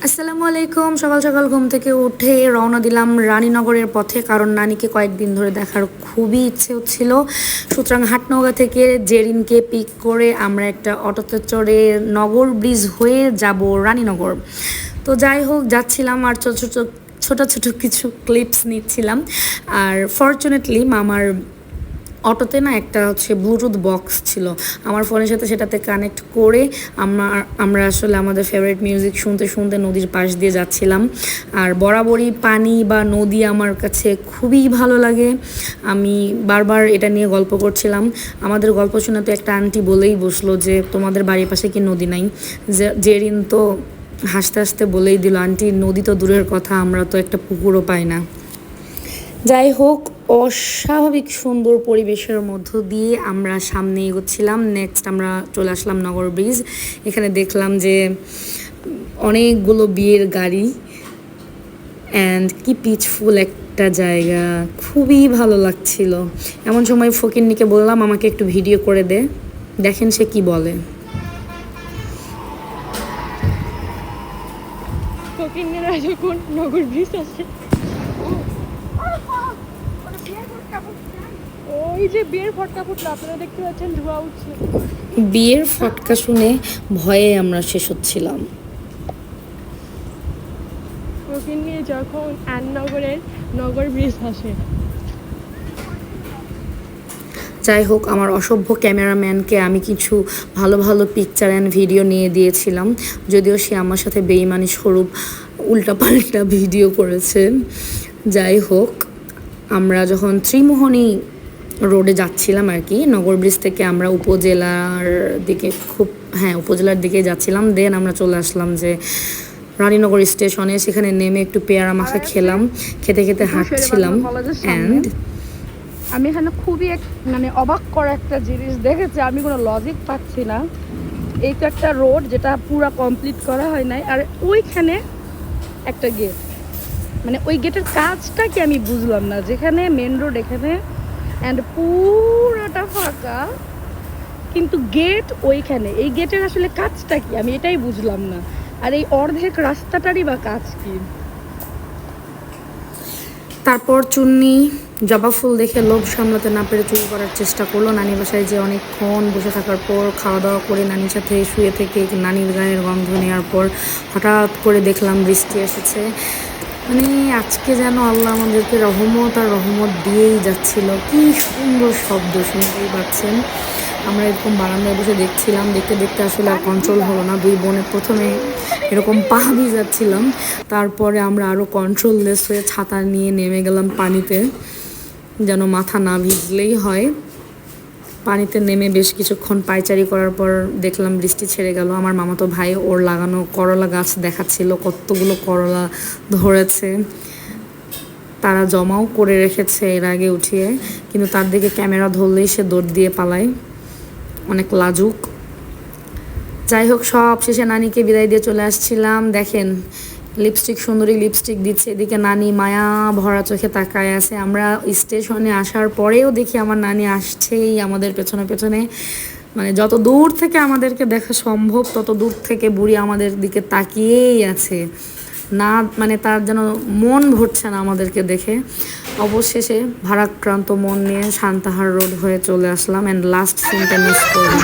আসসালামু আলাইকুম। সকাল সকাল ঘুম থেকে উঠে রওনা দিলাম রানীনগরের পথে, কারণ নানিকে কয়েকদিন ধরে দেখার খুবই ইচ্ছে হচ্ছিল। সুতরাং হাটনগা থেকে জেরিনকে পিক করে আমরা একটা অটোতে চড়ে নগর ব্রিজ হয়ে যাব রানীনগর। তো যাই হোক, যাচ্ছিলাম আর ছোট ছোট ছোট ছোট কিছু ক্লিপস নিচ্ছিলাম। আর ফরচুনেটলি মামার অটোতে না একটা ব্লুটুথ বক্স ছিল, আমার ফোনের সাথে সেটাতে কানেক্ট করে আমরা আসলে আমাদের ফেভারিট মিউজিক শুনতে শুনতে নদীর পাশ দিয়ে যাচ্ছিলাম। আর বরাবরই পানি বা নদী আমার কাছে খুবই ভালো লাগে। আমি বারবার এটা নিয়ে গল্প করছিলাম। আমাদের গল্প শোনাতে একটা আন্টি বলেই বসলো যে তোমাদের বাড়ির পাশে কি নদী নাই? জেরিন তো হাসতে হাসতে বলেই দিল, আন্টি নদী তো দূরের কথা, আমরা তো একটা পুকুরও পাই না। যাই হোক, অস্বাভাবিক সুন্দর পরিবেশের মধ্য দিয়ে আমরা সামনে এগোচ্ছিলাম। নেক্সট আমরা চলে আসলাম নগর ব্রিজ। এখানে দেখলাম যে অনেকগুলো বিয়ের গাড়ি, অ্যান্ড কি পিচফুল একটা জায়গা, খুবই ভালো লাগছিল। এমন সময় ফকিন্নিকে বললাম আমাকে একটু ভিডিও করে দে, দেখেন সে কি বলে। ফকিন্নিরা যখন নগর ব্রিজ আসে, ওই যে বিয়ের ফটকা ফুটলো, আপনারা দেখতে পাচ্ছেন ধোঁয়া উঠছে। বিয়ের ফটকা শুনে ভয়ে আমরা শেষ হচ্ছিলাম। ফকিন্নি যখন নগরের নগর ব্রিজ আসে। যাই হোক, আমার অসভ্য ক্যামেরাম্যানকে আমি কিছু ভালো ভালো পিকচার অ্যান্ড ভিডিও নিয়ে দিয়েছিলাম, যদিও সে আমার সাথে বেইমানি স্বরূপ উল্টাপাল্টা ভিডিও করেছে। যাই হোক, আমরা যখন ত্রিমোহনী রোডে যাচ্ছিলাম আর কি, নগর ব্রিজ থেকে আমরা উপজেলার দিকে উপজেলার দিকে যাচ্ছিলাম। দেন আমরা চলে আসলাম যে রানীনগর স্টেশনে। সেখানে নেমে একটু পেয়ারা মাখা খেলাম, খেতে খেতে হাঁটছিলাম। অ্যান্ড আমি এখানে খুবই মানে অবাক করা একটা জিনিস দেখেছি, আমি কোনো লজিক পাচ্ছি না। এই তো একটা রোড যেটা পুরো কমপ্লিট করা হয় নাই, আর ওইখানে একটা গেট, মানে ওই গেটের কাজটা কি আমি বুঝলাম না। যেখানে মেন রোড এখানে অ্যান্ড পুরোটা ফাঁকা, কিন্তু গেট ওইখানে। এই গেটের আসলে কাজটা কি আমি এটাই বুঝলাম না। আর এই অর্ধেক রাস্তাটারই বা কাজ কি? তারপর চুন্নি জবা ফুল দেখে লোভ সামলাতে না পেরে চুরি করার চেষ্টা করলো। নানি বাসায় যে অনেকক্ষণ বসে থাকার পর খাওয়া দাওয়া করে নানির সাথে শুয়ে থেকে নানির গায়ের গন্ধ নেওয়ার পর হঠাৎ করে দেখলাম বৃষ্টি এসেছে। মানে আজকে যেন আল্লাহ আমাদেরকে রহমত আর রহমত দিয়েই যাচ্ছিল। কি সুন্দর শব্দ, শুনতেই পাচ্ছেন। আমরা এরকম বারান্দায় বসে দেখছিলাম, দেখতে দেখতে আসলে আর কন্ট্রোল হলো না। দুই বোনে প্রথমে এরকম পা ভিজাচ্ছিলাম, তারপরে আমরা আরও কন্ট্রোললেস হয়ে ছাতা নিয়ে নেমে গেলাম পানিতে, যেন মাথা না ভিজলেই হয়। পানিতে নেমে বেশ কিছুক্ষণ পায়চারি করার পর দেখলাম বৃষ্টি ছেড়ে গেল। আমার মামাতো ভাই ওর লাগানো করলা গাছ দেখাচ্ছিল, কতগুলো করলা ধরেছে, তারা জমাও করে রেখেছে এর আগে উঠিয়ে, কিন্তু তার দিকে ক্যামেরা ধরলেই সে দৌড় দিয়ে পালায়, অনেক লাজুক। যাই হোক, সব শেষে নানিকে বিদায় দিয়ে চলে আসছিলাম। দেখেন সুন্দরী লিপস্টিক দিচ্ছে, এদিকে নানি মায়া ভরা চোখে তাকায় আছে। আমরা স্টেশনে আসার পরেও দেখি আমার নানি আসছেই আমাদের পেছনে পেছনে, মানে যত দূর থেকে আমাদেরকে দেখা সম্ভব তত দূর থেকে বুড়ি আমাদের দিকে তাকিয়েই আছে না, মানে তার যেন মন ভরছে না আমাদেরকে দেখে। অবশেষে ভারাক্রান্ত মন নিয়ে সান্তাহার রোড হয়ে চলে আসলাম, অ্যান্ড লাস্ট সিনটা মিস করলাম।